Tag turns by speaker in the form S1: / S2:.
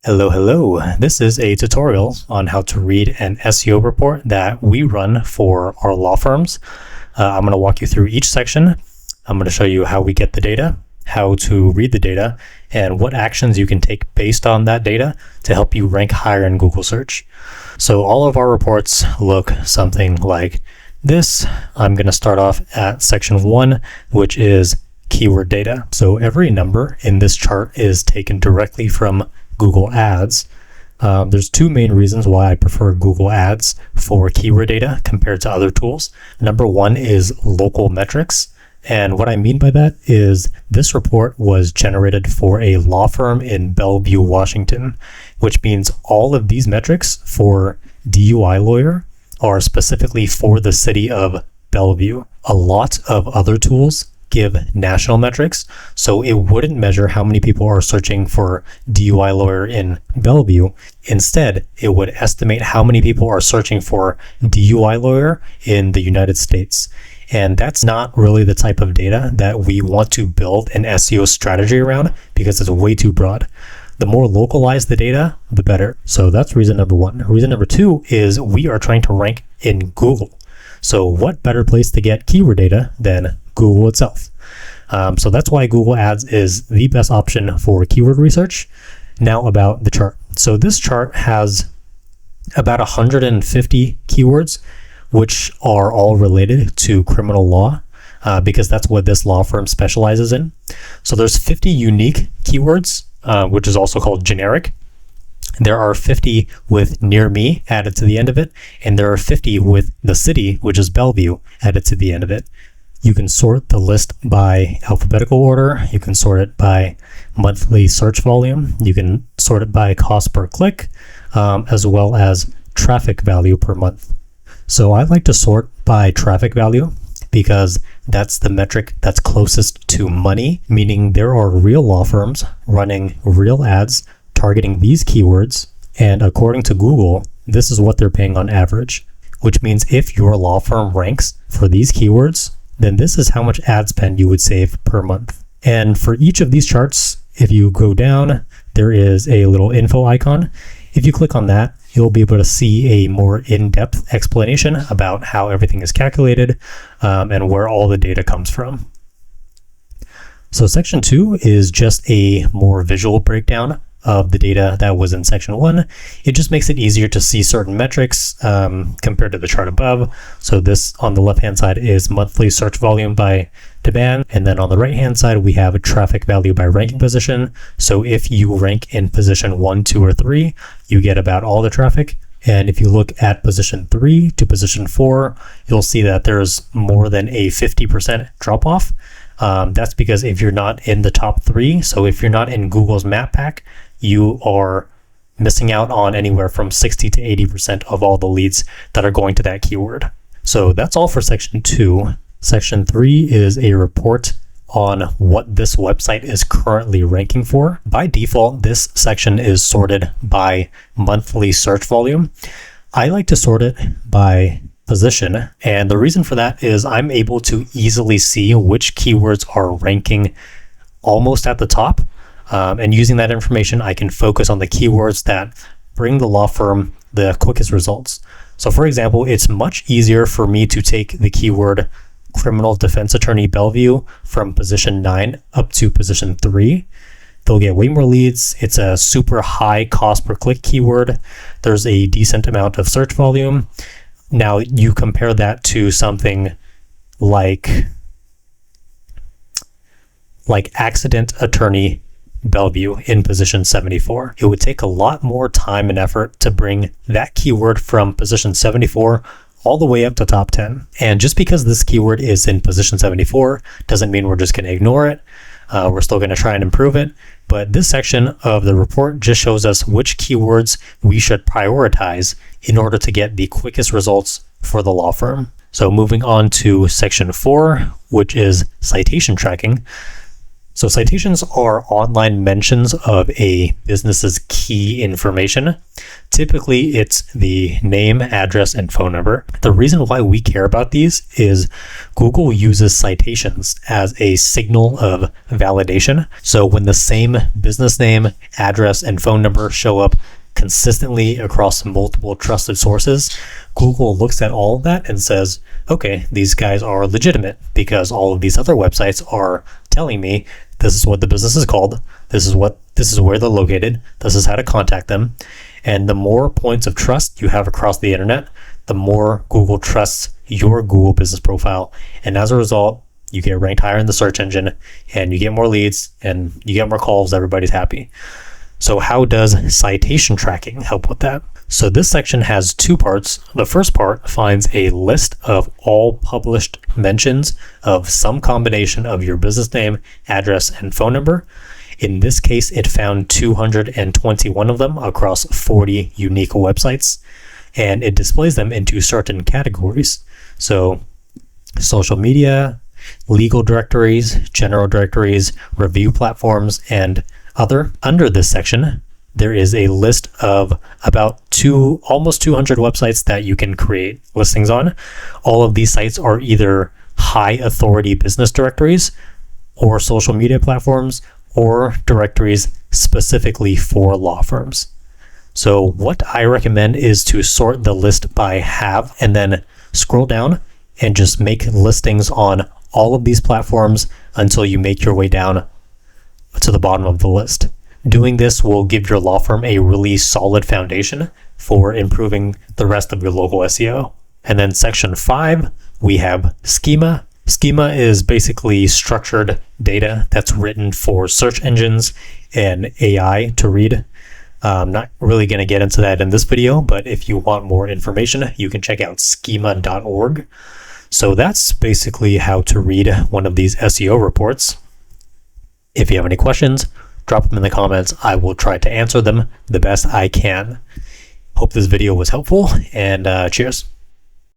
S1: Hello. This is a tutorial on how to read an SEO report that we run for our law firms. I'm going to walk you through each section. I'm going to show you how we get the data, how to read the data, and what actions you can take based on that data to help you rank higher in Google search. So all of our reports look something like this. I'm going to start off at section 1, which is keyword data. So every number in this chart is taken directly from Google Ads. There's two main reasons why I prefer Google Ads for keyword data compared to other tools. Number one is local metrics. And what I mean by that is this report was generated for a law firm in Bellevue, Washington, which means all of these metrics for DUI lawyer are specifically for the city of Bellevue. A lot of other tools give national metrics, so it wouldn't measure how many people are searching for DUI lawyer in Bellevue. Instead, it would estimate how many people are searching for DUI lawyer in the United States. And that's not really the type of data that we want to build an SEO strategy around because it's way too broad. The more localized the data, the better. So that's reason number one. Reason number two is we are trying to rank in Google. So what better place to get keyword data than Google itself? So that's why Google Ads is the best option for keyword research. Now about the chart. So this chart has about 150 keywords, which are all related to criminal law, because that's what this law firm specializes in. So there's 50 unique keywords, which is also called generic. There are 50 with near me added to the end of it, and there are 50 with the city, which is Bellevue, added to the end of it. You can sort the list by alphabetical order. You can sort it by monthly search volume. You can sort it by cost per click, as well as traffic value per month. So I like to sort by traffic value because that's the metric that's closest to money, meaning there are real law firms running real ads targeting these keywords, and according to Google, this is what they're paying on average, which means if your law firm ranks for these keywords, then this is how much ad spend you would save per month. And for each of these charts, if you go down, there is a little info icon. If you click on that, you'll be able to see a more in-depth explanation about how everything is calculated and where all the data comes from. So section 2 is just a more visual breakdown of the data that was in section 1. It just makes it easier to see certain metrics compared to the chart above. So this on the left hand side is monthly search volume by demand, and then on the right hand side we have a traffic value by ranking position. So if you rank in position 1, 2, or 3, you get about all the traffic. And if you look at position 3 to position 4, you'll see that there's more than a 50% drop off. That's because if you're not in the top 3, so if you're not in Google's map pack, you are missing out on anywhere from 60 to 80% of all the leads that are going to that keyword. So that's all for section 2. Section 3 is a report on what this website is currently ranking for. By default, this section is sorted by monthly search volume. I like to sort it by position, and the reason for that is I'm able to easily see which keywords are ranking almost at the top. And using that information, I can focus on the keywords that bring the law firm the quickest results. So for example, it's much easier for me to take the keyword criminal defense attorney Bellevue from position 9 up to position 3. They'll get way more leads. It's a super high cost per click keyword. There's a decent amount of search volume. Now you compare that to something like accident attorney Bellevue in position 74. It would take a lot more time and effort to bring that keyword from position 74 all the way up to top 10. And just because this keyword is in position 74 doesn't mean we're just going to ignore it. We're still going to try and improve it. But this section of the report just shows us which keywords we should prioritize in order to get the quickest results for the law firm. So moving on to section 4, which is citation tracking. So citations are online mentions of a business's key information. Typically, it's the name, address, and phone number. The reason why we care about these is Google uses citations as a signal of validation. So when the same business name, address, and phone number show up consistently across multiple trusted sources, Google looks at all of that and says, okay, these guys are legitimate because all of these other websites are telling me this is what the business is called, this is where they're located, this is how to contact them. And the more points of trust you have across the internet, the more Google trusts your Google business profile. And as a result, you get ranked higher in the search engine and you get more leads and you get more calls. Everybody's happy. So how does citation tracking help with that? So this section has two parts. The first part finds a list of all published mentions of some combination of your business name, address, and phone number. In this case, it found 221 of them across 40 unique websites, and it displays them into certain categories. So social media, legal directories, general directories, review platforms, and other. Under this section, there is a list of about almost 200 websites that you can create listings on. All of these sites are either high authority business directories or social media platforms or directories specifically for law firms. So what I recommend is to sort the list by have and then scroll down and just make listings on all of these platforms until you make your way down to the bottom of the list. Doing this will give your law firm a really solid foundation for improving the rest of your local SEO. And then section 5, we have schema. Schema is basically structured data that's written for search engines and AI to read. I'm not really going to get into that in this video, but if you want more information, you can check out schema.org. So that's basically how to read one of these SEO reports. If you have any questions, drop them in the comments. I will try to answer them the best I can. Hope this video was helpful, and cheers.